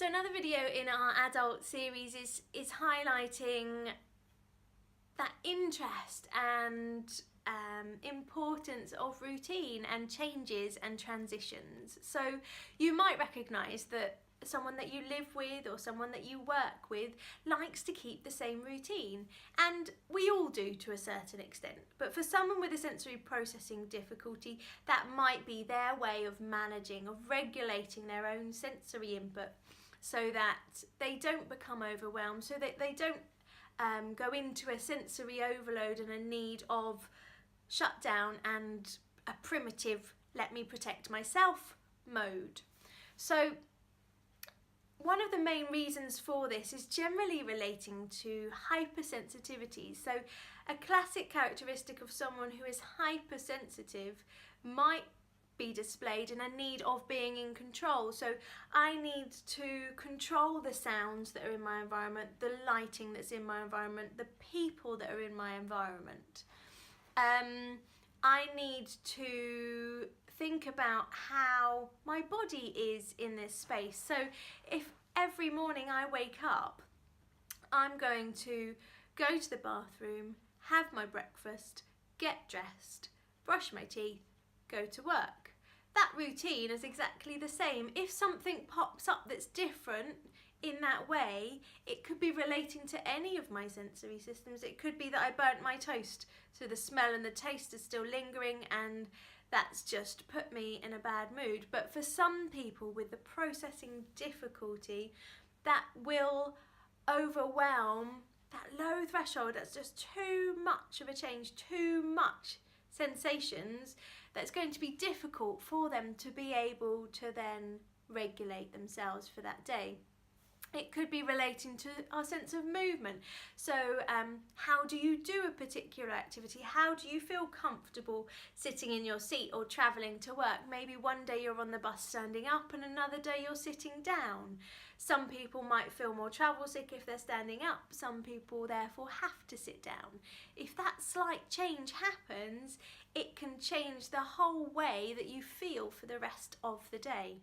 So another video in our adult series is highlighting that interest and importance of routine and changes and transitions. So you might recognise that someone that you live with or someone that you work with likes to keep the same routine, and we all do to a certain extent, but for someone with a sensory processing difficulty, that might be their way of managing, of regulating their own sensory input so that they don't become overwhelmed, so that they don't go into a sensory overload and a need of shutdown and a primitive let me protect myself mode. So one of the main reasons for this is generally relating to hypersensitivity. So a classic characteristic of someone who is hypersensitive might be displayed in a need of being in control. So I need to control the sounds that are in my environment, the lighting that's in my environment, the people that are in my environment. I need to think about how my body is in this space. So if every morning I wake up, I'm going to go to the bathroom, have my breakfast, get dressed, brush my teeth, go to work. That routine is exactly the same. If something pops up that's different in that way, it could be relating to any of my sensory systems. It could be that I burnt my toast, so the smell and the taste is still lingering, and that's just put me in a bad mood. But for some people with the processing difficulty, that will overwhelm that low threshold. That's just too much of a change, too much sensations, that's going to be difficult for them to be able to then regulate themselves for that day. It could be relating to our sense of movement. So how do you do a particular activity? How do you feel comfortable sitting in your seat or travelling to work? Maybe one day you're on the bus standing up and another day you're sitting down. Some people might feel more travel sick if they're standing up. Some people therefore have to sit down. If that slight change happens, it can change the whole way that you feel for the rest of the day.